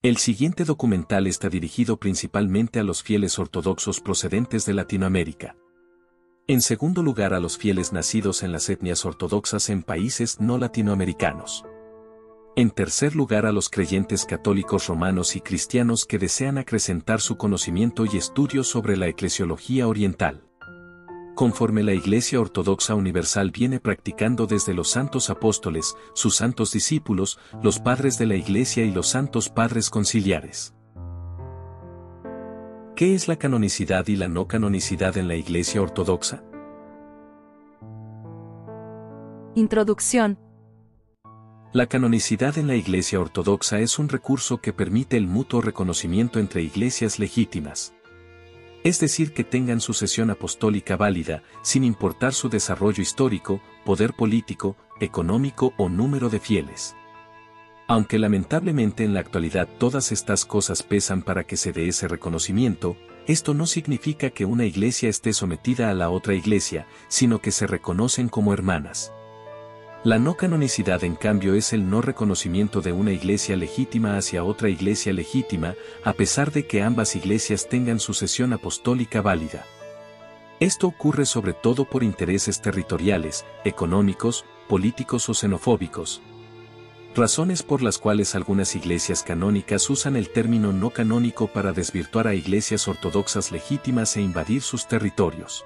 El siguiente documental está dirigido principalmente a los fieles ortodoxos procedentes de Latinoamérica. En segundo lugar, a los fieles nacidos en las etnias ortodoxas en países no latinoamericanos. En tercer lugar, a los creyentes católicos romanos y cristianos que desean acrecentar su conocimiento y estudio sobre la eclesiología oriental. Conforme la Iglesia Ortodoxa Universal viene practicando desde los santos apóstoles, sus santos discípulos, los padres de la Iglesia y los santos padres conciliares. ¿Qué es la canonicidad y la no canonicidad en la Iglesia Ortodoxa? Introducción. La canonicidad en la Iglesia Ortodoxa es un recurso que permite el mutuo reconocimiento entre iglesias legítimas. Es decir, que tengan sucesión apostólica válida, sin importar su desarrollo histórico, poder político, económico o número de fieles. Aunque lamentablemente en la actualidad todas estas cosas pesan para que se dé ese reconocimiento, esto no significa que una iglesia esté sometida a la otra iglesia, sino que se reconocen como hermanas. La no canonicidad, en cambio, es el no reconocimiento de una iglesia legítima hacia otra iglesia legítima, a pesar de que ambas iglesias tengan sucesión apostólica válida. Esto ocurre sobre todo por intereses territoriales, económicos, políticos o xenofóbicos. Razones por las cuales algunas iglesias canónicas usan el término no canónico para desvirtuar a iglesias ortodoxas legítimas e invadir sus territorios.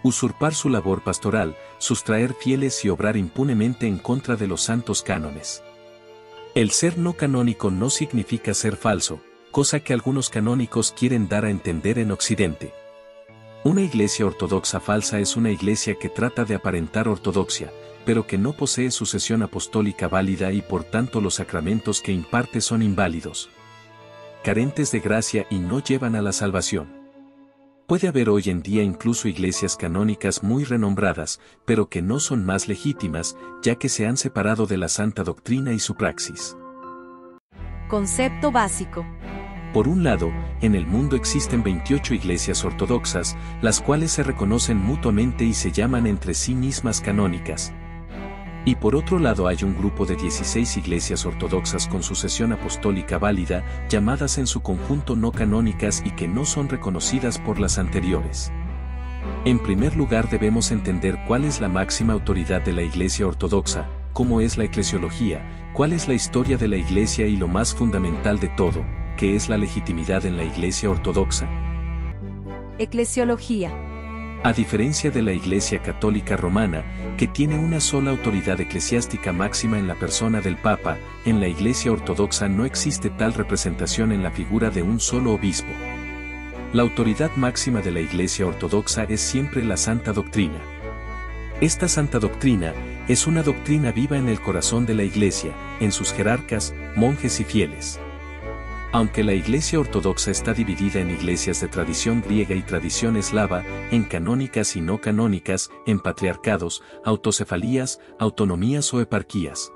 Usurpar su labor pastoral, sustraer fieles y obrar impunemente en contra de los santos cánones. El ser no canónico no significa ser falso, cosa que algunos canónicos quieren dar a entender en Occidente. Una iglesia ortodoxa falsa es una iglesia que trata de aparentar ortodoxia, pero que no posee sucesión apostólica válida y por tanto los sacramentos que imparte son inválidos, carentes de gracia y no llevan a la salvación. Puede haber hoy en día incluso iglesias canónicas muy renombradas, pero que no son más legítimas, ya que se han separado de la santa doctrina y su praxis. Concepto básico. Por un lado, en el mundo existen 28 iglesias ortodoxas, las cuales se reconocen mutuamente y se llaman entre sí mismas canónicas. Y por otro lado hay un grupo de 16 iglesias ortodoxas con sucesión apostólica válida, llamadas en su conjunto no canónicas y que no son reconocidas por las anteriores. En primer lugar debemos entender cuál es la máxima autoridad de la Iglesia Ortodoxa, cómo es la eclesiología, cuál es la historia de la Iglesia y lo más fundamental de todo, ¿qué es la legitimidad en la Iglesia Ortodoxa? Eclesiología. A diferencia de la Iglesia Católica Romana, que tiene una sola autoridad eclesiástica máxima en la persona del Papa, en la Iglesia Ortodoxa no existe tal representación en la figura de un solo obispo. La autoridad máxima de la Iglesia Ortodoxa es siempre la Santa Doctrina. Esta Santa Doctrina es una doctrina viva en el corazón de la Iglesia, en sus jerarcas, monjes y fieles. Aunque la Iglesia Ortodoxa está dividida en iglesias de tradición griega y tradición eslava, en canónicas y no canónicas, en patriarcados, autocefalías, autonomías o eparquías,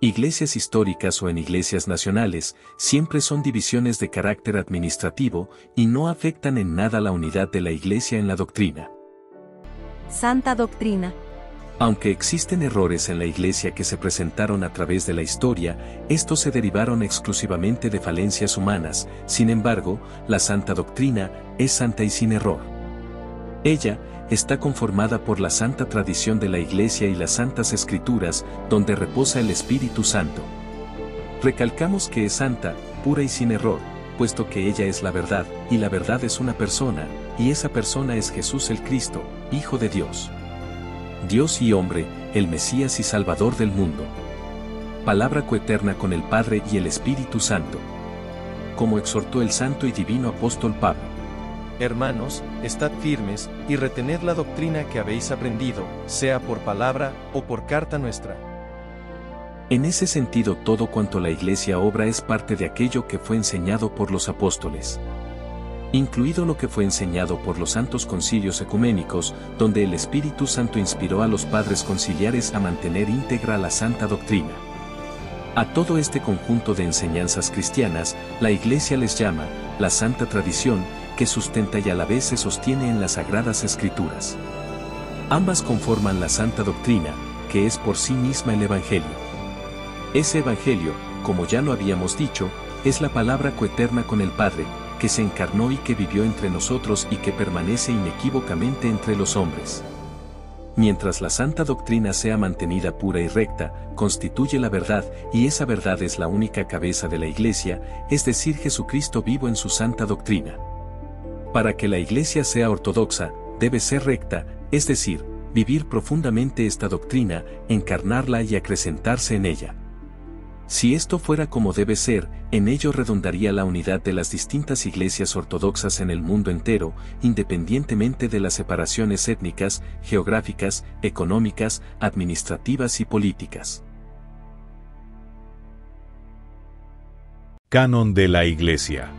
iglesias históricas o en iglesias nacionales, siempre son divisiones de carácter administrativo y no afectan en nada la unidad de la Iglesia en la doctrina. Santa Doctrina. Aunque existen errores en la Iglesia que se presentaron a través de la historia, estos se derivaron exclusivamente de falencias humanas, sin embargo, la Santa Doctrina es santa y sin error. Ella está conformada por la santa tradición de la Iglesia y las santas Escrituras, donde reposa el Espíritu Santo. Recalcamos que es santa, pura y sin error, puesto que ella es la verdad, y la verdad es una persona, y esa persona es Jesús el Cristo, Hijo de Dios. Dios y hombre, el Mesías y Salvador del mundo. Palabra coeterna con el Padre y el Espíritu Santo. Como exhortó el santo y divino apóstol Pablo. Hermanos, estad firmes, y retened la doctrina que habéis aprendido, sea por palabra, o por carta nuestra. En ese sentido, todo cuanto la Iglesia obra es parte de aquello que fue enseñado por los apóstoles. incluido lo que fue enseñado por los santos concilios ecuménicos, donde el Espíritu Santo inspiró a los padres conciliares a mantener íntegra la santa doctrina. A todo este conjunto de enseñanzas cristianas, la Iglesia les llama la santa tradición, que sustenta y a la vez se sostiene en las Sagradas Escrituras. Ambas conforman la santa doctrina, que es por sí misma el Evangelio. Ese Evangelio, como ya lo habíamos dicho, es la palabra coeterna con el Padre, que se encarnó y que vivió entre nosotros y que permanece inequívocamente entre los hombres. Mientras la santa doctrina sea mantenida pura y recta, constituye la verdad, y esa verdad es la única cabeza de la Iglesia, es decir, Jesucristo vivo en su santa doctrina. Para que la Iglesia sea ortodoxa, debe ser recta, es decir, vivir profundamente esta doctrina, encarnarla y acrecentarse en ella. Si esto fuera como debe ser, en ello redundaría la unidad de las distintas iglesias ortodoxas en el mundo entero, independientemente de las separaciones étnicas, geográficas, económicas, administrativas y políticas. Canon de la Iglesia.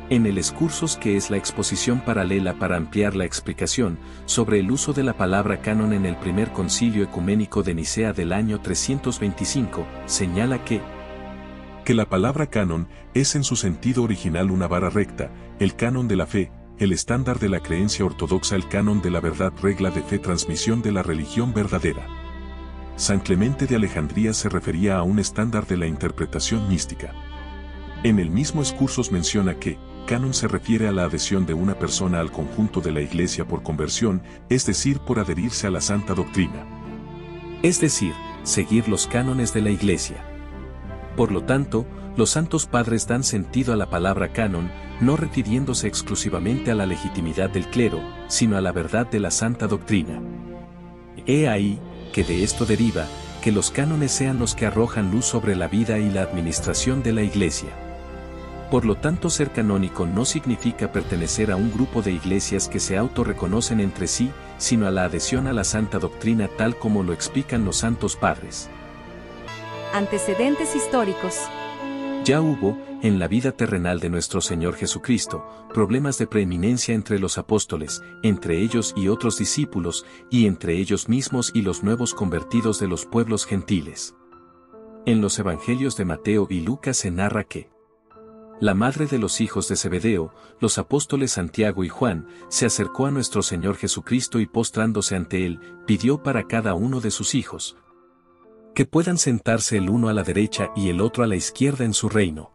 En el excursus, que es la exposición paralela para ampliar la explicación sobre el uso de la palabra canon en el primer concilio ecuménico de Nicea del año 325, señala que la palabra canon es en su sentido original una vara recta, el canon de la fe, el estándar de la creencia ortodoxa, el canon de la verdad, regla de fe, transmisión de la religión verdadera. San Clemente de Alejandría se refería a un estándar de la interpretación mística. En el mismo excursus menciona que canon se refiere a la adhesión de una persona al conjunto de la Iglesia por conversión, es decir, por adherirse a la santa doctrina. Es decir, seguir los cánones de la Iglesia. Por lo tanto, los santos padres dan sentido a la palabra canon, no refiriéndose exclusivamente a la legitimidad del clero, sino a la verdad de la santa doctrina. He ahí, que de esto deriva, que los cánones sean los que arrojan luz sobre la vida y la administración de la Iglesia. Por lo tanto, ser canónico no significa pertenecer a un grupo de iglesias que se autorreconocen entre sí, sino a la adhesión a la santa doctrina tal como lo explican los santos padres. Antecedentes históricos. Ya hubo, en la vida terrenal de nuestro Señor Jesucristo, problemas de preeminencia entre los apóstoles, entre ellos y otros discípulos, y entre ellos mismos y los nuevos convertidos de los pueblos gentiles. En los evangelios de Mateo y Lucas se narra que la madre de los hijos de Zebedeo, los apóstoles Santiago y Juan, se acercó a nuestro Señor Jesucristo y postrándose ante él, pidió para cada uno de sus hijos que puedan sentarse el uno a la derecha y el otro a la izquierda en su reino.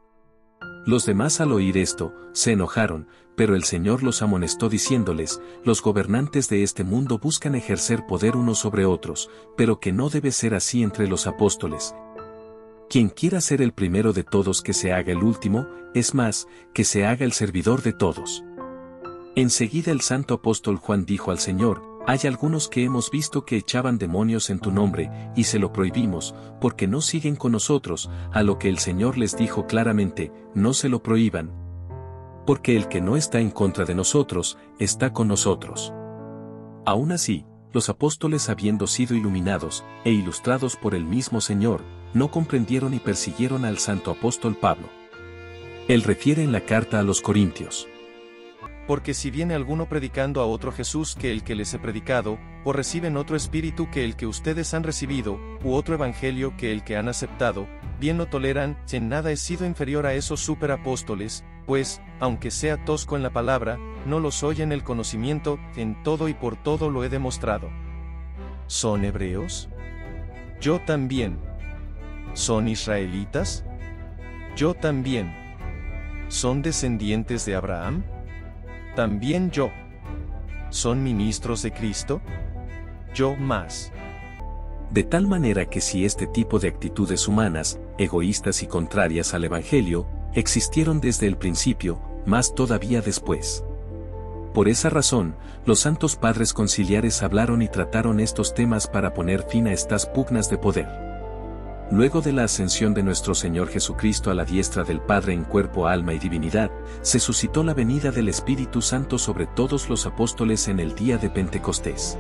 Los demás, al oír esto, se enojaron, pero el Señor los amonestó diciéndoles: los gobernantes de este mundo buscan ejercer poder unos sobre otros, pero que no debe ser así entre los apóstoles. Quien quiera ser el primero de todos, que se haga el último, es más, que se haga el servidor de todos. Enseguida el santo apóstol Juan dijo al Señor: hay algunos que hemos visto que echaban demonios en tu nombre, y se lo prohibimos, porque no siguen con nosotros, a lo que el Señor les dijo claramente: no se lo prohíban. Porque el que no está en contra de nosotros, está con nosotros. Aún así, los apóstoles, habiendo sido iluminados e ilustrados por el mismo Señor, no comprendieron y persiguieron al santo apóstol Pablo. Él refiere en la carta a los Corintios: porque si viene alguno predicando a otro Jesús que el que les he predicado, o reciben otro espíritu que el que ustedes han recibido, u otro evangelio que el que han aceptado, bien lo toleran, en nada he sido inferior a esos superapóstoles, pues, aunque sea tosco en la palabra, no lo soy en el conocimiento, en todo y por todo lo he demostrado. ¿Son hebreos? Yo también. ¿Son israelitas? Yo también. ¿Son descendientes de Abraham? También yo. ¿Son ministros de Cristo? Yo más. De tal manera que si este tipo de actitudes humanas, egoístas y contrarias al Evangelio, existieron desde el principio, más todavía después. Por esa razón, los santos padres conciliares hablaron y trataron estos temas para poner fin a estas pugnas de poder. Luego de la ascensión de nuestro Señor Jesucristo a la diestra del Padre en cuerpo, alma y divinidad, se suscitó la venida del Espíritu Santo sobre todos los apóstoles en el día de Pentecostés.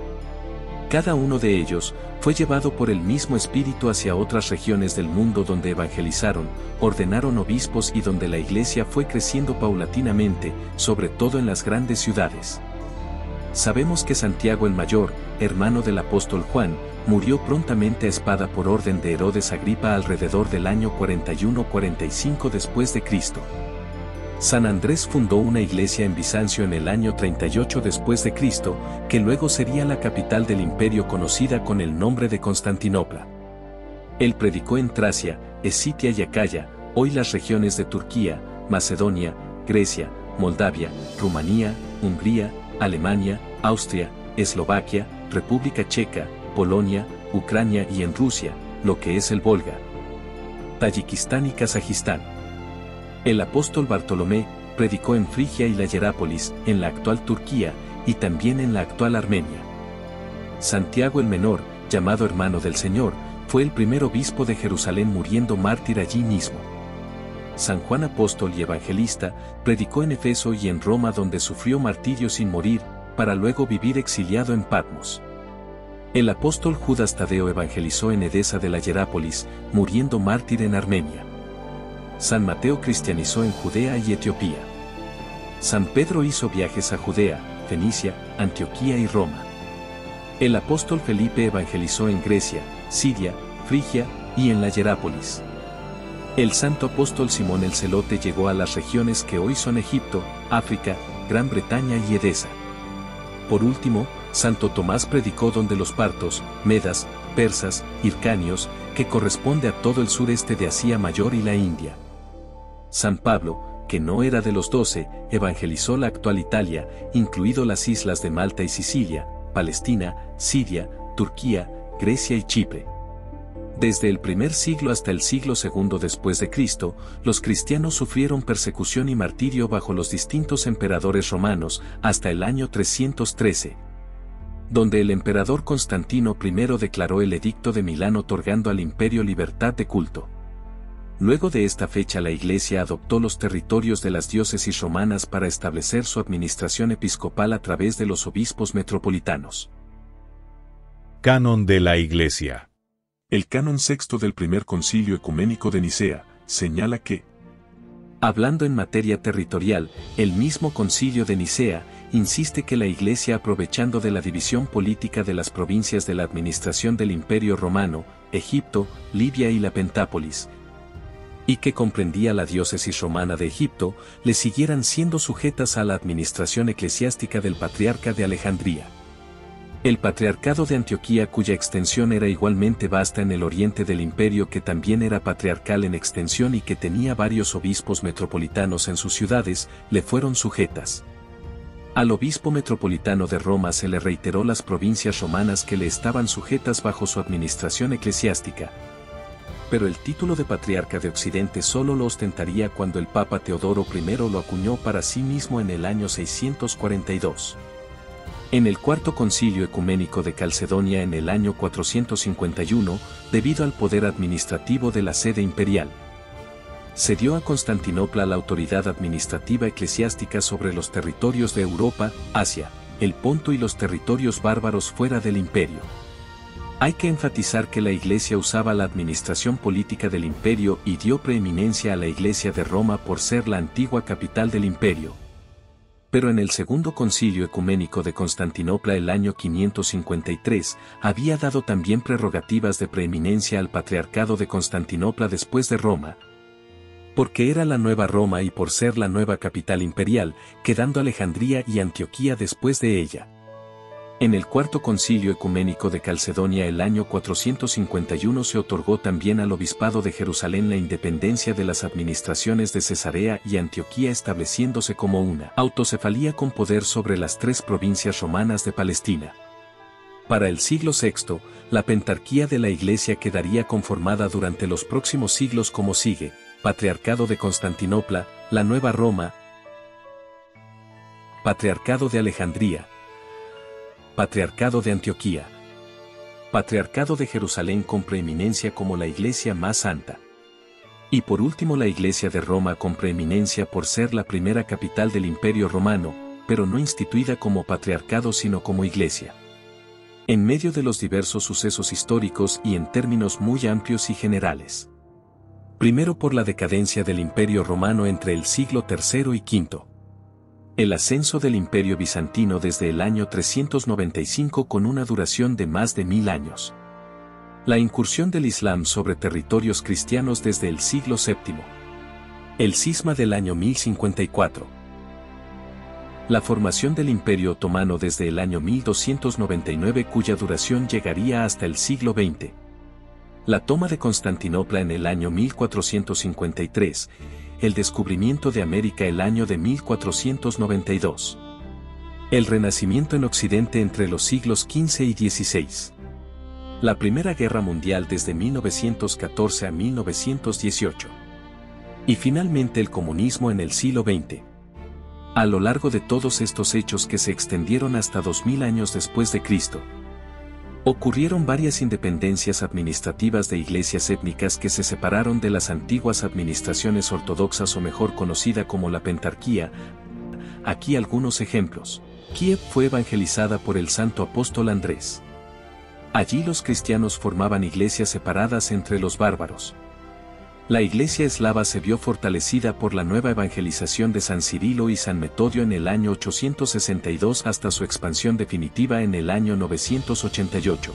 Cada uno de ellos fue llevado por el mismo Espíritu hacia otras regiones del mundo donde evangelizaron, ordenaron obispos y donde la iglesia fue creciendo paulatinamente, sobre todo en las grandes ciudades. Sabemos que Santiago el Mayor, hermano del apóstol Juan, murió prontamente a espada por orden de Herodes Agripa alrededor del año 41-45 después de Cristo. San Andrés fundó una iglesia en Bizancio en el año 38 después de Cristo, que luego sería la capital del imperio conocida con el nombre de Constantinopla. Él predicó en Tracia, Escitia y Acaya, hoy las regiones de Turquía, Macedonia, Grecia, Moldavia, Rumanía, Hungría, Alemania, Austria, Eslovaquia, República Checa, Polonia, Ucrania y en Rusia, lo que es el Volga, Tayikistán y Kazajistán. El apóstol Bartolomé predicó en Frigia y la Hierápolis, en la actual Turquía, y también en la actual Armenia. Santiago el Menor, llamado hermano del Señor, fue el primer obispo de Jerusalén muriendo mártir allí mismo. San Juan Apóstol y Evangelista predicó en Efeso y en Roma donde sufrió martirio sin morir, para luego vivir exiliado en Patmos. El apóstol Judas Tadeo evangelizó en Edesa de la Hierápolis, muriendo mártir en Armenia. San Mateo cristianizó en Judea y Etiopía. San Pedro hizo viajes a Judea, Fenicia, Antioquía y Roma. El apóstol Felipe evangelizó en Grecia, Siria, Frigia y en la Hierápolis. El santo apóstol Simón el Celote llegó a las regiones que hoy son Egipto, África, Gran Bretaña y Edesa. Por último, Santo Tomás predicó donde los partos, medas, persas, hircanios, que corresponde a todo el sureste de Asia Mayor y la India. San Pablo, que no era de los 12, evangelizó la actual Italia, incluido las islas de Malta y Sicilia, Palestina, Siria, Turquía, Grecia y Chipre. Desde el primer siglo hasta el siglo II después de Cristo, los cristianos sufrieron persecución y martirio bajo los distintos emperadores romanos hasta el año 313, donde el emperador Constantino I declaró el Edicto de Milán otorgando al imperio libertad de culto. Luego de esta fecha la Iglesia adoptó los territorios de las diócesis romanas para establecer su administración episcopal a través de los obispos metropolitanos. Canon de la Iglesia. El canon sexto del primer concilio ecuménico de Nicea señala que, hablando en materia territorial, el mismo concilio de Nicea insiste que la Iglesia, aprovechando de la división política de las provincias de la administración del Imperio Romano, Egipto, Libia y la Pentápolis, y que comprendía la diócesis romana de Egipto, le siguieran siendo sujetas a la administración eclesiástica del Patriarca de Alejandría. El Patriarcado de Antioquía, cuya extensión era igualmente vasta en el oriente del imperio, que también era patriarcal en extensión y que tenía varios obispos metropolitanos en sus ciudades, le fueron sujetas. Al obispo metropolitano de Roma se le reiteró las provincias romanas que le estaban sujetas bajo su administración eclesiástica. Pero el título de Patriarca de Occidente solo lo ostentaría cuando el Papa Teodoro I lo acuñó para sí mismo en el año 642. En el Cuarto Concilio Ecuménico de Calcedonia en el año 451, debido al poder administrativo de la sede imperial, se dio a Constantinopla la autoridad administrativa eclesiástica sobre los territorios de Europa, Asia, el Ponto y los territorios bárbaros fuera del imperio. Hay que enfatizar que la Iglesia usaba la administración política del imperio y dio preeminencia a la Iglesia de Roma por ser la antigua capital del imperio. Pero en el Segundo Concilio Ecuménico de Constantinopla el año 553, había dado también prerrogativas de preeminencia al Patriarcado de Constantinopla después de Roma, porque era la nueva Roma y por ser la nueva capital imperial, quedando Alejandría y Antioquía después de ella. En el Cuarto Concilio Ecuménico de Calcedonia el año 451 se otorgó también al Obispado de Jerusalén la independencia de las administraciones de Cesarea y Antioquía, estableciéndose como una autocefalía con poder sobre las 3 provincias romanas de Palestina. Para el siglo VI, la pentarquía de la Iglesia quedaría conformada durante los próximos siglos como sigue: Patriarcado de Constantinopla, la Nueva Roma, Patriarcado de Alejandría, Patriarcado de Antioquía, Patriarcado de Jerusalén con preeminencia como la Iglesia más santa. Y por último la Iglesia de Roma con preeminencia por ser la primera capital del Imperio Romano, pero no instituida como patriarcado sino como Iglesia. en medio de los diversos sucesos históricos y en términos muy amplios y generales. Primero por la decadencia del Imperio Romano entre el siglo III y V. El ascenso del Imperio Bizantino desde el año 395 con una duración de más de 1000 años. La incursión del Islam sobre territorios cristianos desde el siglo VII. El cisma del año 1054. La formación del Imperio Otomano desde el año 1299 cuya duración llegaría hasta el siglo XX. La toma de Constantinopla en el año 1453, el descubrimiento de América el año de 1492. El Renacimiento en Occidente entre los siglos XV y XVI. La Primera Guerra Mundial desde 1914 a 1918. Y finalmente el comunismo en el siglo XX. A lo largo de todos estos hechos que se extendieron hasta 2000 años después de Cristo, ocurrieron varias independencias administrativas de iglesias étnicas que se separaron de las antiguas administraciones ortodoxas o mejor conocida como la Pentarquía. Aquí algunos ejemplos. Kiev fue evangelizada por el santo apóstol Andrés. Allí los cristianos formaban iglesias separadas entre los bárbaros. La iglesia eslava se vio fortalecida por la nueva evangelización de San Cirilo y San Metodio en el año 862 hasta su expansión definitiva en el año 988.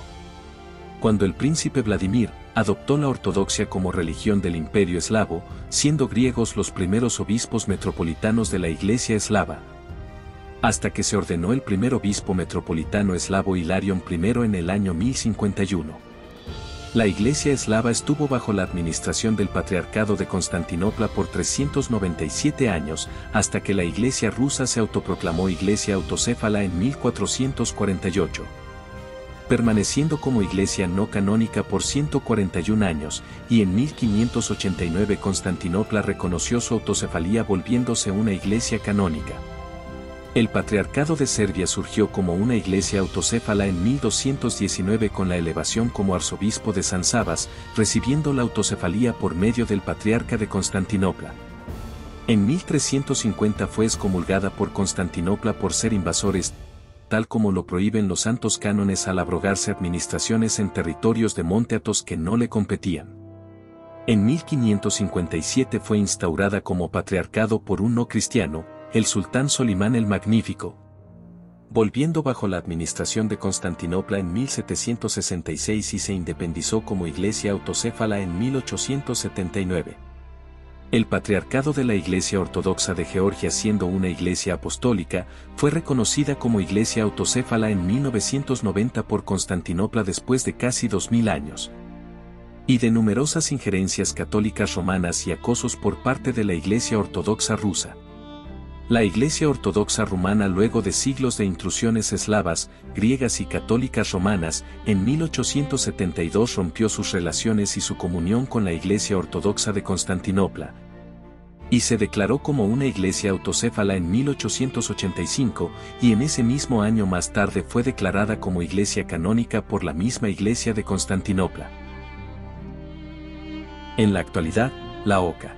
Cuando el príncipe Vladimir adoptó la ortodoxia como religión del imperio eslavo, siendo griegos los primeros obispos metropolitanos de la iglesia eslava. Hasta que se ordenó el primer obispo metropolitano eslavo Hilarión I en el año 1051. La iglesia eslava estuvo bajo la administración del Patriarcado de Constantinopla por 397 años, hasta que la iglesia rusa se autoproclamó iglesia autocéfala en 1448. Permaneciendo como iglesia no canónica por 141 años, y en 1589 Constantinopla reconoció su autocefalía volviéndose una iglesia canónica. El Patriarcado de Serbia surgió como una iglesia autocéfala en 1219 con la elevación como arzobispo de San Sabas, recibiendo la autocefalía por medio del Patriarca de Constantinopla. En 1350 fue excomulgada por Constantinopla por ser invasores, tal como lo prohíben los santos cánones al abrogarse administraciones en territorios de Monte Athos que no le competían. En 1557 fue instaurada como patriarcado por un no cristiano, el sultán Solimán el Magnífico, volviendo bajo la administración de Constantinopla en 1766 y se independizó como iglesia autocéfala en 1879. El Patriarcado de la Iglesia Ortodoxa de Georgia, siendo una iglesia apostólica, fue reconocida como iglesia autocéfala en 1990 por Constantinopla después de casi 2000 años, y de numerosas injerencias católicas romanas y acosos por parte de la Iglesia Ortodoxa rusa. La Iglesia Ortodoxa rumana, luego de siglos de intrusiones eslavas, griegas y católicas romanas, en 1872 rompió sus relaciones y su comunión con la Iglesia Ortodoxa de Constantinopla, y se declaró como una iglesia autocéfala en 1885, y en ese mismo año más tarde fue declarada como iglesia canónica por la misma Iglesia de Constantinopla. En la actualidad, la OCA,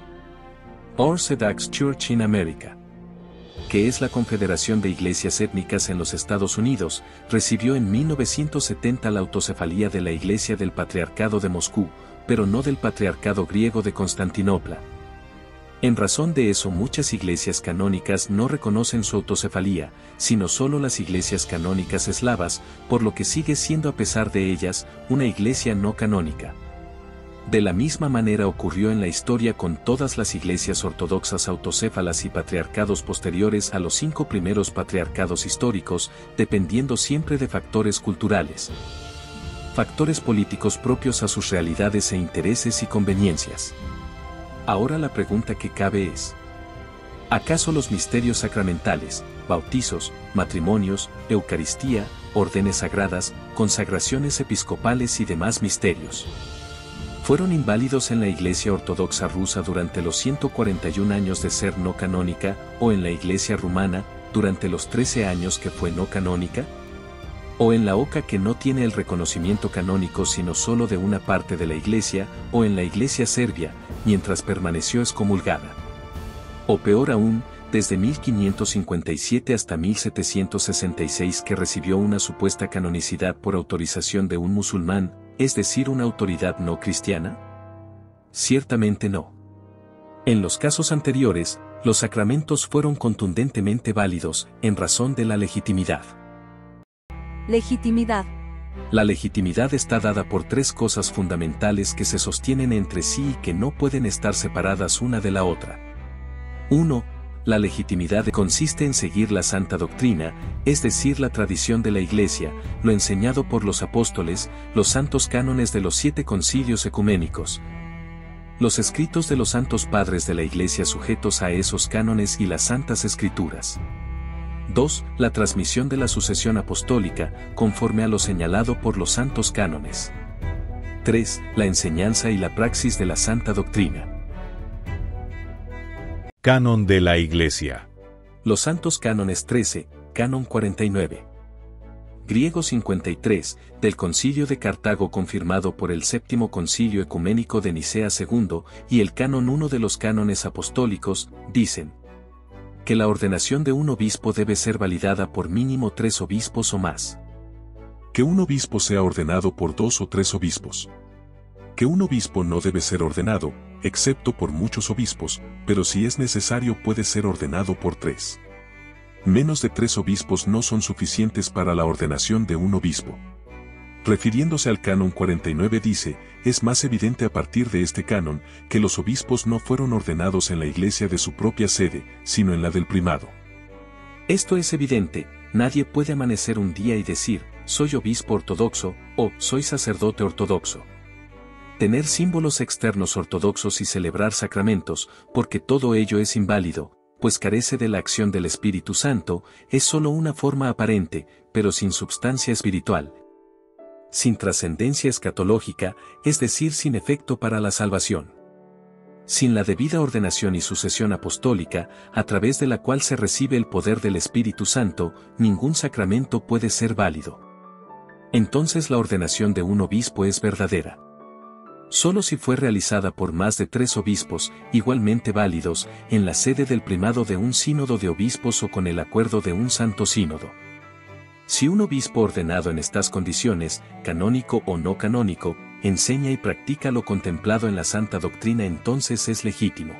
Orthodox Church in America, que es la Confederación de Iglesias Étnicas en los Estados Unidos, recibió en 1970 la autocefalía de la Iglesia del Patriarcado de Moscú, pero no del Patriarcado griego de Constantinopla. En razón de eso, muchas iglesias canónicas no reconocen su autocefalía, sino solo las iglesias canónicas eslavas, por lo que sigue siendo, a pesar de ellas, una iglesia no canónica. De la misma manera ocurrió en la historia con todas las iglesias ortodoxas autocéfalas y patriarcados posteriores a los 5 primeros patriarcados históricos, dependiendo siempre de factores culturales, factores políticos propios a sus realidades e intereses y conveniencias. Ahora la pregunta que cabe es: ¿acaso los misterios sacramentales, bautizos, matrimonios, Eucaristía, órdenes sagradas, consagraciones episcopales y demás misterios fueron inválidos en la Iglesia Ortodoxa rusa durante los 141 años de ser no canónica, o en la Iglesia rumana, durante los 13 años que fue no canónica? ¿O en la OCA, que no tiene el reconocimiento canónico sino solo de una parte de la Iglesia, o en la Iglesia serbia, mientras permaneció excomulgada? O peor aún, desde 1557 hasta 1766 que recibió una supuesta canonicidad por autorización de un musulmán, es decir, una autoridad no cristiana? Ciertamente no. En los casos anteriores, los sacramentos fueron contundentemente válidos, en razón de la legitimidad. Legitimidad. La legitimidad está dada por tres cosas fundamentales que se sostienen entre sí y que no pueden estar separadas una de la otra. 1. La legitimidad consiste en seguir la santa doctrina, es decir, la tradición de la Iglesia, lo enseñado por los apóstoles, los santos cánones de los 7 concilios ecuménicos, los escritos de los santos padres de la Iglesia sujetos a esos cánones y las santas escrituras. 2. La transmisión de la sucesión apostólica, conforme a lo señalado por los santos cánones. 3. La enseñanza y la praxis de la santa doctrina. Canon de la Iglesia. Los santos cánones 13, canon 49. Griego 53, del Concilio de Cartago confirmado por el Séptimo Concilio Ecuménico de Nicea II, y el canon 1 de los cánones apostólicos, dicen que la ordenación de un obispo debe ser validada por mínimo 3 obispos o más. Que un obispo sea ordenado por 2 o 3 obispos. Que un obispo no debe ser ordenado, excepto por muchos obispos, pero si es necesario puede ser ordenado por 3. Menos de 3 obispos no son suficientes para la ordenación de un obispo. Refiriéndose al canon 49 dice, es más evidente a partir de este canon, que los obispos no fueron ordenados en la iglesia de su propia sede, sino en la del primado. Esto es evidente, nadie puede amanecer un día y decir, soy obispo ortodoxo, o soy sacerdote ortodoxo. Tener símbolos externos ortodoxos y celebrar sacramentos, porque todo ello es inválido, pues carece de la acción del Espíritu Santo, es sólo una forma aparente, pero sin substancia espiritual, sin trascendencia escatológica, es decir, sin efecto para la salvación. Sin la debida ordenación y sucesión apostólica, a través de la cual se recibe el poder del Espíritu Santo, ningún sacramento puede ser válido. Entonces la ordenación de un obispo es verdadera solo si fue realizada por más de 3 obispos, igualmente válidos, en la sede del primado de un sínodo de obispos o con el acuerdo de un santo sínodo. Si un obispo ordenado en estas condiciones, canónico o no canónico, enseña y practica lo contemplado en la santa doctrina, entonces es legítimo.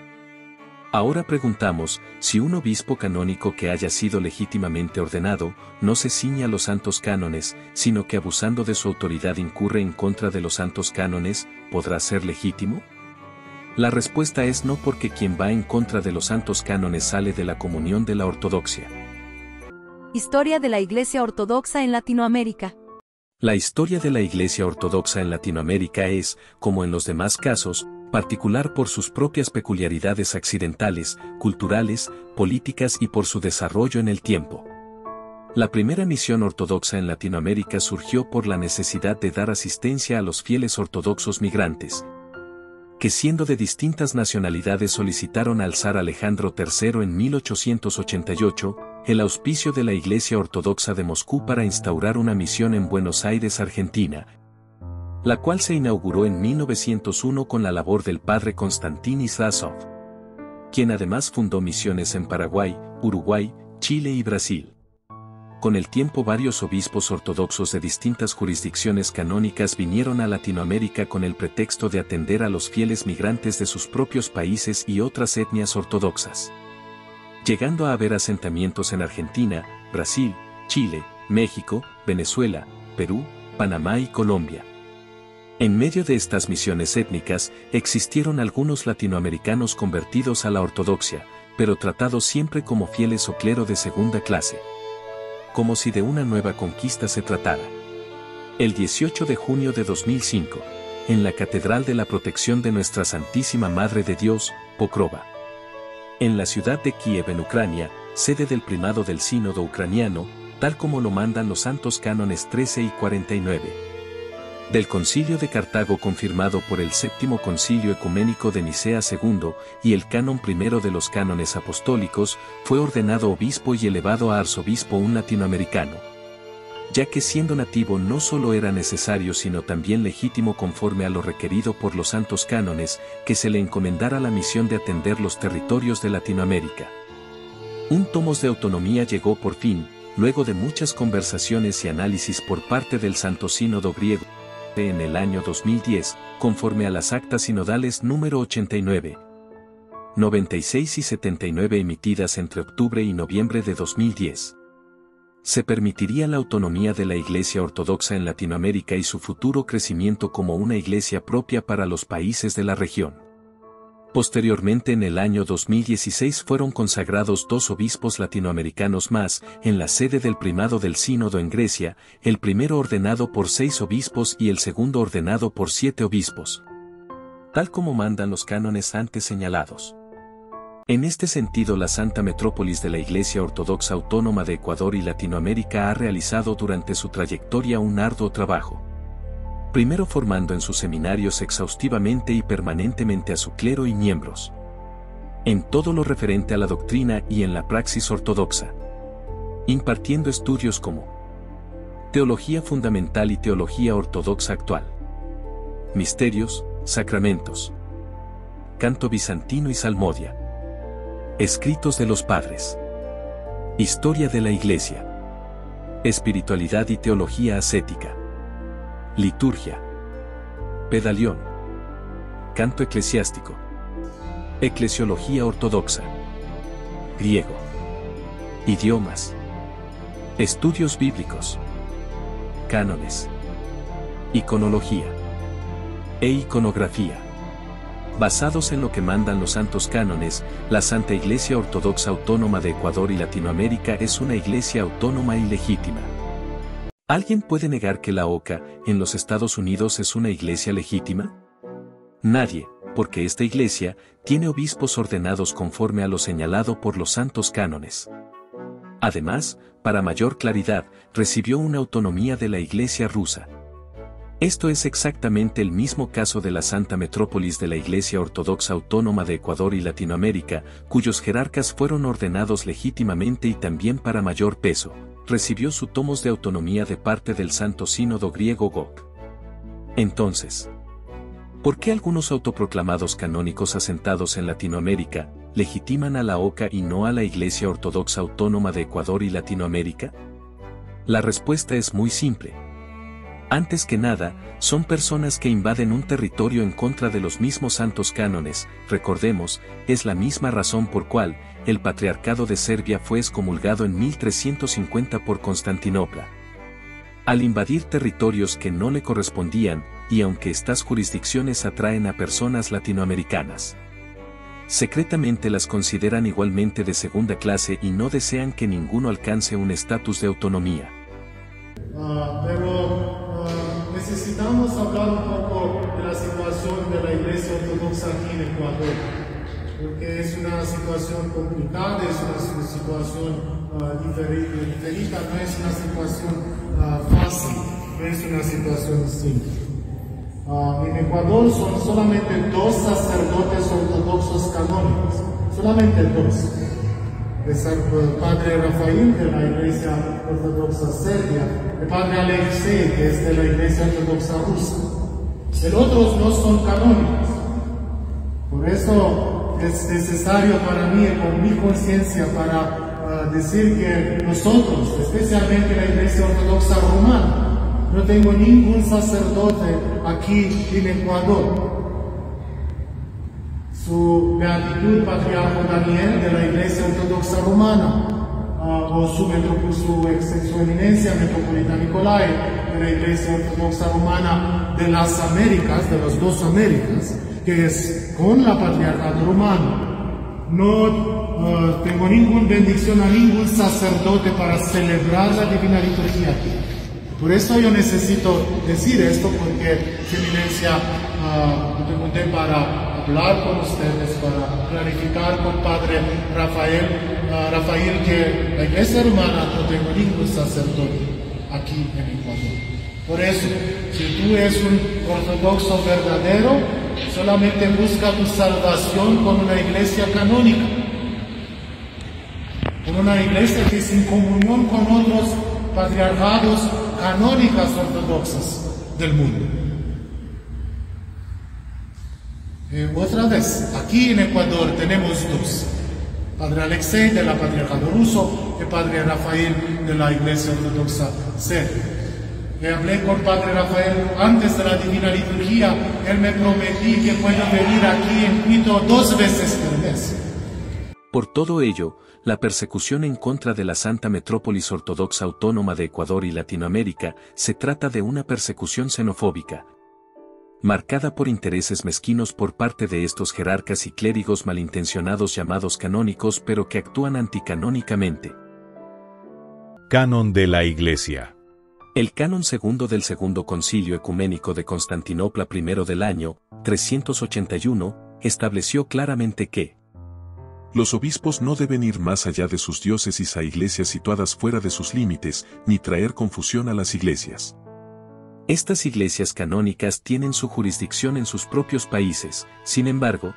Ahora preguntamos, si un obispo canónico que haya sido legítimamente ordenado, no se ciñe a los santos cánones, sino que abusando de su autoridad incurre en contra de los santos cánones, ¿podrá ser legítimo? La respuesta es no, porque quien va en contra de los santos cánones sale de la comunión de la ortodoxia. Historia de la Iglesia Ortodoxa en Latinoamérica. La historia de la Iglesia Ortodoxa en Latinoamérica es, como en los demás casos, particular por sus propias peculiaridades accidentales, culturales, políticas y por su desarrollo en el tiempo. La primera misión ortodoxa en Latinoamérica surgió por la necesidad de dar asistencia a los fieles ortodoxos migrantes, que siendo de distintas nacionalidades solicitaron al zar Alejandro III en 1888, el auspicio de la Iglesia Ortodoxa de Moscú para instaurar una misión en Buenos Aires, Argentina, la cual se inauguró en 1901 con la labor del padre Konstantin Izasov, quien además fundó misiones en Paraguay, Uruguay, Chile y Brasil. Con el tiempo varios obispos ortodoxos de distintas jurisdicciones canónicas vinieron a Latinoamérica con el pretexto de atender a los fieles migrantes de sus propios países y otras etnias ortodoxas, llegando a haber asentamientos en Argentina, Brasil, Chile, México, Venezuela, Perú, Panamá y Colombia. En medio de estas misiones étnicas, existieron algunos latinoamericanos convertidos a la ortodoxia, pero tratados siempre como fieles o clero de segunda clase, como si de una nueva conquista se tratara. El 18 de junio de 2005, en la Catedral de la Protección de Nuestra Santísima Madre de Dios, Pokrova, en la ciudad de Kiev en Ucrania, sede del primado del sínodo ucraniano, tal como lo mandan los santos cánones 13 y 49. Del Concilio de Cartago confirmado por el Séptimo Concilio Ecuménico de Nicea II y el canon primero de los cánones apostólicos, fue ordenado obispo y elevado a arzobispo un latinoamericano, ya que siendo nativo no solo era necesario sino también legítimo conforme a lo requerido por los santos cánones, que se le encomendara la misión de atender los territorios de Latinoamérica. Un tomos de autonomía llegó por fin, luego de muchas conversaciones y análisis por parte del Santo Sínodo griego, en el año 2010, conforme a las actas sinodales número 89, 96 y 79 emitidas entre octubre y noviembre de 2010. Se permitiría la autonomía de la Iglesia Ortodoxa en Latinoamérica y su futuro crecimiento como una iglesia propia para los países de la región. Posteriormente, en el año 2016 fueron consagrados 2 obispos latinoamericanos más, en la sede del primado del Sínodo en Grecia, el primero ordenado por 6 obispos y el segundo ordenado por 7 obispos, tal como mandan los cánones antes señalados. En este sentido, la Santa Metrópolis de la Iglesia Ortodoxa Autónoma de Ecuador y Latinoamérica ha realizado durante su trayectoria un arduo trabajo. Primero formando en sus seminarios exhaustivamente y permanentemente a su clero y miembros, en todo lo referente a la doctrina y en la praxis ortodoxa, impartiendo estudios como Teología Fundamental y Teología Ortodoxa Actual, Misterios, Sacramentos, Canto Bizantino y Salmodia, Escritos de los Padres, Historia de la Iglesia, Espiritualidad y Teología Ascética, Liturgia, Pedalión, Canto Eclesiástico, Eclesiología Ortodoxa, Griego, Idiomas, Estudios Bíblicos, Cánones, Iconología e Iconografía. Basados en lo que mandan los santos cánones, la Santa Iglesia Ortodoxa Autónoma de Ecuador y Latinoamérica es una iglesia autónoma y legítima. ¿Alguien puede negar que la OCA, en los Estados Unidos, es una iglesia legítima? Nadie, porque esta iglesia tiene obispos ordenados conforme a lo señalado por los santos cánones. Además, para mayor claridad, recibió una autonomía de la iglesia rusa. Esto es exactamente el mismo caso de la Santa Metrópolis de la Iglesia Ortodoxa Autónoma de Ecuador y Latinoamérica, cuyos jerarcas fueron ordenados legítimamente y también para mayor peso, recibió su tomos de autonomía de parte del Santo Sínodo griego GOC. Entonces, ¿por qué algunos autoproclamados canónicos asentados en Latinoamérica legitiman a la OCA y no a la Iglesia Ortodoxa Autónoma de Ecuador y Latinoamérica? La respuesta es muy simple. Antes que nada, son personas que invaden un territorio en contra de los mismos santos cánones. Recordemos, es la misma razón por cual el Patriarcado de Serbia fue excomulgado en 1350 por Constantinopla. Al invadir territorios que no le correspondían, y aunque estas jurisdicciones atraen a personas latinoamericanas, secretamente las consideran igualmente de segunda clase y no desean que ninguno alcance un estatus de autonomía. Necesitamos hablar un poco de la situación de la Iglesia Ortodoxa aquí en Ecuador, porque es una situación complicada, es una situación diferente, no es una situación fácil, no es una situación simple. En Ecuador son solamente 2 sacerdotes ortodoxos canónicos, solamente 2. Es el padre Rafael de la Iglesia Ortodoxa Serbia, el padre Alexei, que es de la Iglesia Ortodoxa Rusa. Los otros no son canónicos. Por eso es necesario para mí, con mi conciencia, para decir que nosotros, especialmente la Iglesia Ortodoxa Rumana, no tengo ningún sacerdote aquí en Ecuador. Su beatitud Patriarca Daniel de la Iglesia Ortodoxa Romana, o su eminencia metropolita Nicolai de la Iglesia Ortodoxa Romana de las Américas, de las 2 Américas, que es con la Patriarcado Romano. No tengo ninguna bendición a ningún sacerdote para celebrar la Divina Liturgia aquí. Por eso yo necesito decir esto, porque su eminencia me pregunté para hablar con ustedes, para clarificar con Padre Rafael que la Iglesia Romana no tengo ningún sacerdote aquí en Ecuador. Por eso, si tú eres un ortodoxo verdadero, solamente busca tu salvación con una iglesia canónica, con una iglesia que es en comunión con otros patriarcados canónicas ortodoxas del mundo. Otra vez, aquí en Ecuador tenemos 2. Padre Alexei de la Patriarcado Ruso y Padre Rafael de la Iglesia Ortodoxa Serbia. Le hablé con Padre Rafael antes de la Divina Liturgia. Él me prometí que puedo venir aquí en Quito 2 veces por mes. Por todo ello, la persecución en contra de la Santa Metrópolis Ortodoxa Autónoma de Ecuador y Latinoamérica se trata de una persecución xenofóbica, marcada por intereses mezquinos por parte de estos jerarcas y clérigos malintencionados llamados canónicos pero que actúan anticanónicamente. Canon de la Iglesia. El canon segundo del Segundo Concilio Ecuménico de Constantinopla I del año 381 estableció claramente que los obispos no deben ir más allá de sus diócesis a iglesias situadas fuera de sus límites, ni traer confusión a las iglesias. Estas iglesias canónicas tienen su jurisdicción en sus propios países, sin embargo,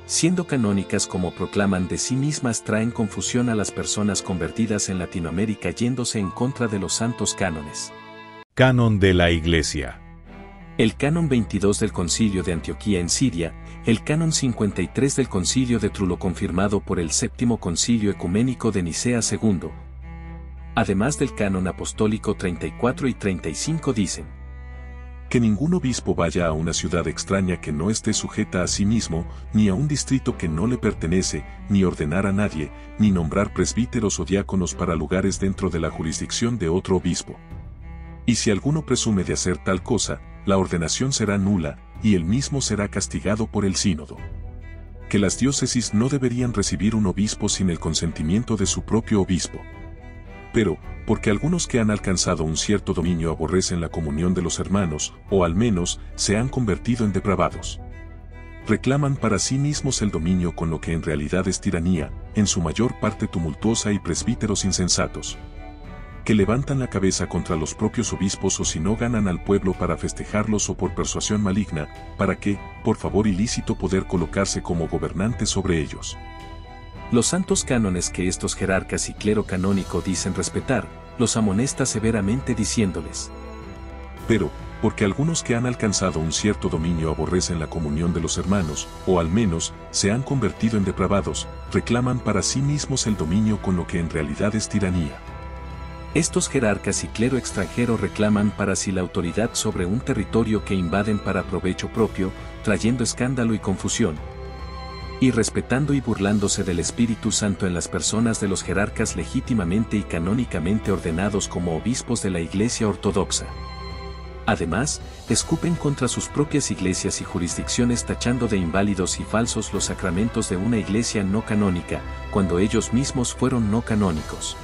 siendo canónicas como proclaman de sí mismas traen confusión a las personas convertidas en Latinoamérica yéndose en contra de los santos cánones. Canon de la Iglesia. El canon 22 del Concilio de Antioquía en Siria, el canon 53 del Concilio de Trullo confirmado por el Séptimo Concilio Ecuménico de Nicea II, además del canon apostólico 34 y 35 dicen que ningún obispo vaya a una ciudad extraña que no esté sujeta a sí mismo, ni a un distrito que no le pertenece, ni ordenar a nadie, ni nombrar presbíteros o diáconos para lugares dentro de la jurisdicción de otro obispo. Y si alguno presume de hacer tal cosa, la ordenación será nula, y él mismo será castigado por el sínodo. Que las diócesis no deberían recibir un obispo sin el consentimiento de su propio obispo. Pero, porque algunos que han alcanzado un cierto dominio aborrecen la comunión de los hermanos, o al menos, se han convertido en depravados. Reclaman para sí mismos el dominio con lo que en realidad es tiranía, en su mayor parte tumultuosa y presbíteros insensatos, que levantan la cabeza contra los propios obispos o si no ganan al pueblo para festejarlos o por persuasión maligna, para que, por favor ilícito poder colocarse como gobernantes sobre ellos. Los santos cánones que estos jerarcas y clero canónico dicen respetar, los amonesta severamente diciéndoles: pero, porque algunos que han alcanzado un cierto dominio aborrecen la comunión de los hermanos, o al menos, se han convertido en depravados, reclaman para sí mismos el dominio con lo que en realidad es tiranía. Estos jerarcas y clero extranjero reclaman para sí la autoridad sobre un territorio que invaden para provecho propio, trayendo escándalo y confusión, y respetando y burlándose del Espíritu Santo en las personas de los jerarcas legítimamente y canónicamente ordenados como obispos de la Iglesia Ortodoxa. Además, escupen contra sus propias iglesias y jurisdicciones tachando de inválidos y falsos los sacramentos de una iglesia no canónica, cuando ellos mismos fueron no canónicos.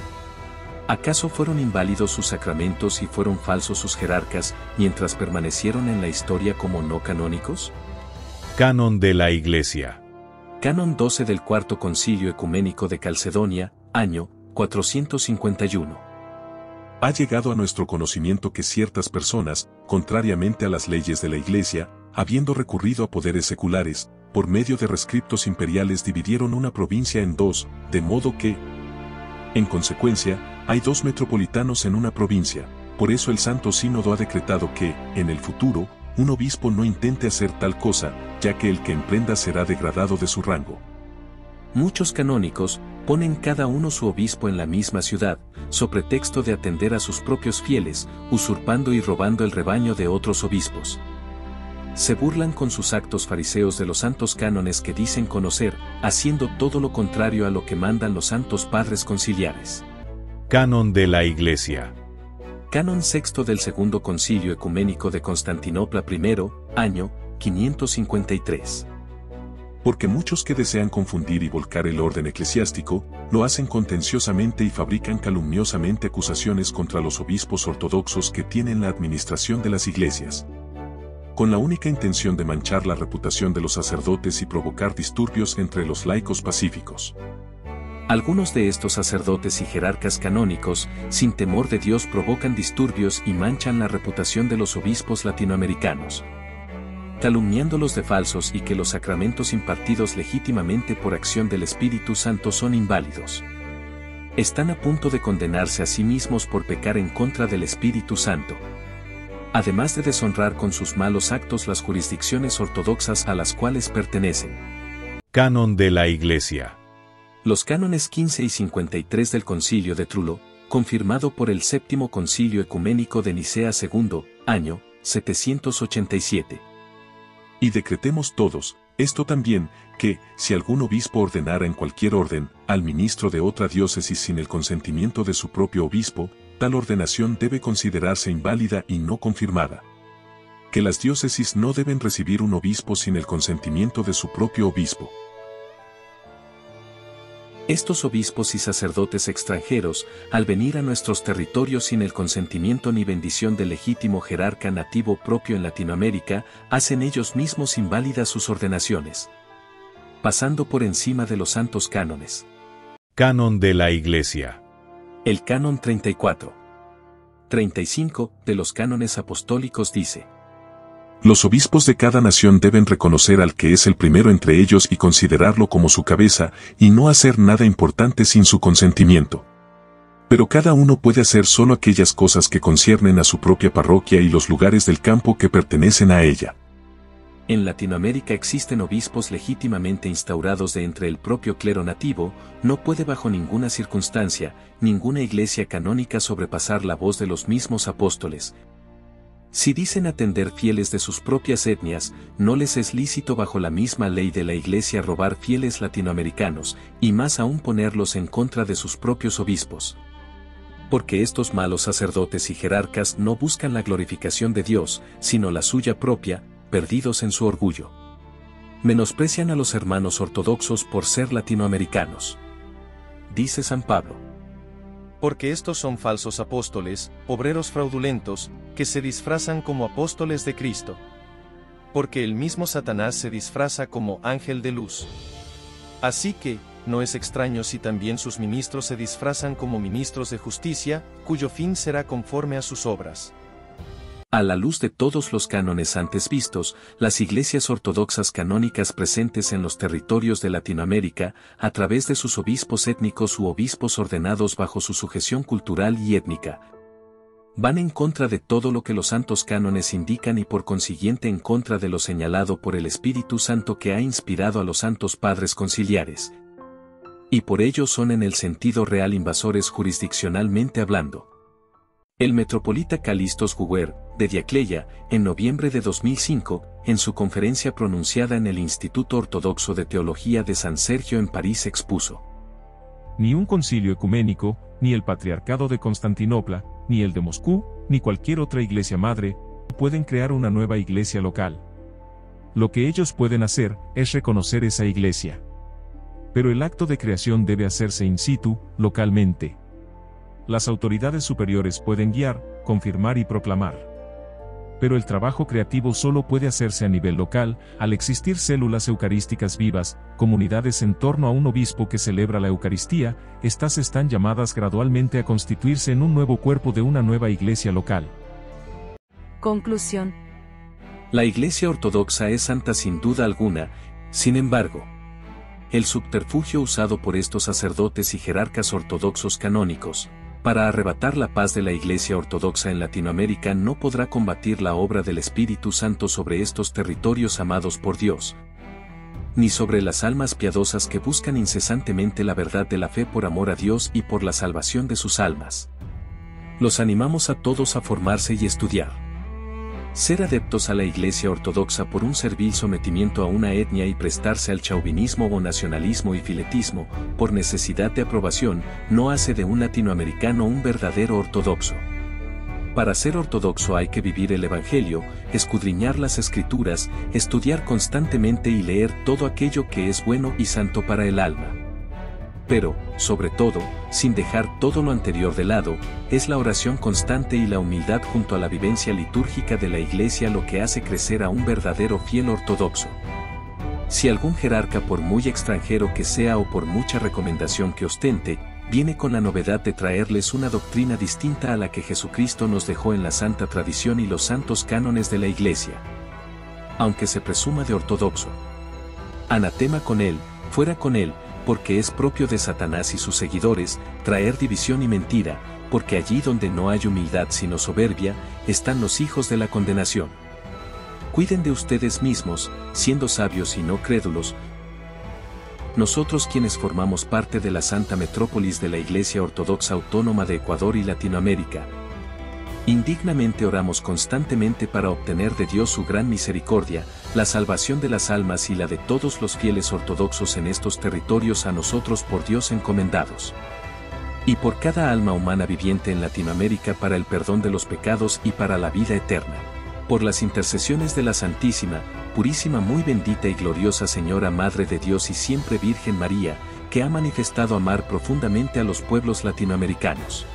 ¿Acaso fueron inválidos sus sacramentos y fueron falsos sus jerarcas, mientras permanecieron en la historia como no canónicos? Canon de la Iglesia. Canon 12 del Cuarto Concilio Ecuménico de Calcedonia, año 451. Ha llegado a nuestro conocimiento que ciertas personas, contrariamente a las leyes de la Iglesia, habiendo recurrido a poderes seculares, por medio de rescriptos imperiales dividieron una provincia en 2, de modo que, en consecuencia, hay 2 metropolitanos en una provincia. Por eso el Santo Sínodo ha decretado que, en el futuro, un obispo no intente hacer tal cosa, ya que el que emprenda será degradado de su rango. Muchos canónicos ponen cada uno su obispo en la misma ciudad, so pretexto de atender a sus propios fieles, usurpando y robando el rebaño de otros obispos. Se burlan con sus actos fariseos de los santos cánones que dicen conocer, haciendo todo lo contrario a lo que mandan los santos padres conciliares. Canon de la Iglesia. Canon sexto del Segundo Concilio Ecuménico de Constantinopla I, año 553. Porque muchos que desean confundir y volcar el orden eclesiástico, lo hacen contenciosamente y fabrican calumniosamente acusaciones contra los obispos ortodoxos que tienen la administración de las iglesias, con la única intención de manchar la reputación de los sacerdotes y provocar disturbios entre los laicos pacíficos. Algunos de estos sacerdotes y jerarcas canónicos, sin temor de Dios, provocan disturbios y manchan la reputación de los obispos latinoamericanos, calumniándolos de falsos y que los sacramentos impartidos legítimamente por acción del Espíritu Santo son inválidos. Están a punto de condenarse a sí mismos por pecar en contra del Espíritu Santo, además de deshonrar con sus malos actos las jurisdicciones ortodoxas a las cuales pertenecen. Canon de la Iglesia. Los cánones 15 y 53 del Concilio de Trullo, confirmado por el Séptimo Concilio Ecuménico de Nicea II, año 787. Y decretemos todos, esto también, que, si algún obispo ordenara en cualquier orden, al ministro de otra diócesis sin el consentimiento de su propio obispo, tal ordenación debe considerarse inválida y no confirmada. Que las diócesis no deben recibir un obispo sin el consentimiento de su propio obispo. Estos obispos y sacerdotes extranjeros, al venir a nuestros territorios sin el consentimiento ni bendición del legítimo jerarca nativo propio en Latinoamérica, hacen ellos mismos inválidas sus ordenaciones, pasando por encima de los santos cánones. Canon de la Iglesia. El canon 34. 35 de los cánones apostólicos dice: Los obispos de cada nación deben reconocer al que es el primero entre ellos y considerarlo como su cabeza, y no hacer nada importante sin su consentimiento. Pero cada uno puede hacer solo aquellas cosas que conciernen a su propia parroquia y los lugares del campo que pertenecen a ella. En Latinoamérica existen obispos legítimamente instaurados de entre el propio clero nativo. No puede bajo ninguna circunstancia, ninguna iglesia canónica sobrepasar la voz de los mismos apóstoles. Si dicen atender fieles de sus propias etnias, no les es lícito bajo la misma ley de la Iglesia robar fieles latinoamericanos, y más aún ponerlos en contra de sus propios obispos. Porque estos malos sacerdotes y jerarcas no buscan la glorificación de Dios, sino la suya propia, perdidos en su orgullo. Menosprecian a los hermanos ortodoxos por ser latinoamericanos. Dice San Pablo. Porque estos son falsos apóstoles, obreros fraudulentos, que se disfrazan como apóstoles de Cristo. Porque el mismo Satanás se disfraza como ángel de luz. Así que, no es extraño si también sus ministros se disfrazan como ministros de justicia, cuyo fin será conforme a sus obras. A la luz de todos los cánones antes vistos, las iglesias ortodoxas canónicas presentes en los territorios de Latinoamérica, a través de sus obispos étnicos u obispos ordenados bajo su sujeción cultural y étnica, van en contra de todo lo que los santos cánones indican y por consiguiente en contra de lo señalado por el Espíritu Santo que ha inspirado a los santos padres conciliares. Y por ello son en el sentido real invasores jurisdiccionalmente hablando. El metropolita Calixtos Guber, de Diacleia, en noviembre de 2005, en su conferencia pronunciada en el Instituto Ortodoxo de Teología de San Sergio en París expuso: Ni un concilio ecuménico, ni el Patriarcado de Constantinopla, ni el de Moscú, ni cualquier otra iglesia madre, pueden crear una nueva iglesia local. Lo que ellos pueden hacer, es reconocer esa iglesia. Pero el acto de creación debe hacerse in situ, localmente. Las autoridades superiores pueden guiar, confirmar y proclamar. Pero el trabajo creativo solo puede hacerse a nivel local, al existir células eucarísticas vivas, comunidades en torno a un obispo que celebra la Eucaristía. Estas están llamadas gradualmente a constituirse en un nuevo cuerpo de una nueva iglesia local. Conclusión. La Iglesia Ortodoxa es santa sin duda alguna, sin embargo, el subterfugio usado por estos sacerdotes y jerarcas ortodoxos canónicos, para arrebatar la paz de la Iglesia Ortodoxa en Latinoamérica no podrá combatir la obra del Espíritu Santo sobre estos territorios amados por Dios, ni sobre las almas piadosas que buscan incesantemente la verdad de la fe por amor a Dios y por la salvación de sus almas. Los animamos a todos a formarse y estudiar. Ser adeptos a la Iglesia Ortodoxa por un servil sometimiento a una etnia y prestarse al chauvinismo o nacionalismo y filetismo, por necesidad de aprobación, no hace de un latinoamericano un verdadero ortodoxo. Para ser ortodoxo hay que vivir el Evangelio, escudriñar las Escrituras, estudiar constantemente y leer todo aquello que es bueno y santo para el alma. Pero, sobre todo, sin dejar todo lo anterior de lado, es la oración constante y la humildad junto a la vivencia litúrgica de la Iglesia lo que hace crecer a un verdadero fiel ortodoxo. Si algún jerarca, por muy extranjero que sea o por mucha recomendación que ostente, viene con la novedad de traerles una doctrina distinta a la que Jesucristo nos dejó en la santa tradición y los santos cánones de la Iglesia, aunque se presuma de ortodoxo, anatema con él, fuera con él, porque es propio de Satanás y sus seguidores, traer división y mentira, porque allí donde no hay humildad sino soberbia, están los hijos de la condenación. Cuiden de ustedes mismos, siendo sabios y no crédulos, nosotros quienes formamos parte de la Santa Metrópolis de la Iglesia Ortodoxa Autónoma de Ecuador y Latinoamérica, indignamente oramos constantemente para obtener de Dios su gran misericordia, la salvación de las almas y la de todos los fieles ortodoxos en estos territorios a nosotros por Dios encomendados. Y por cada alma humana viviente en Latinoamérica para el perdón de los pecados y para la vida eterna. Por las intercesiones de la Santísima, Purísima, muy bendita y gloriosa Señora Madre de Dios y siempre Virgen María, que ha manifestado amar profundamente a los pueblos latinoamericanos.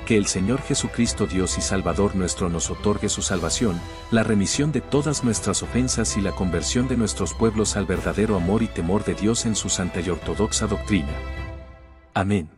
Que el Señor Jesucristo Dios y Salvador nuestro nos otorgue su salvación, la remisión de todas nuestras ofensas y la conversión de nuestros pueblos al verdadero amor y temor de Dios en su santa y ortodoxa doctrina. Amén.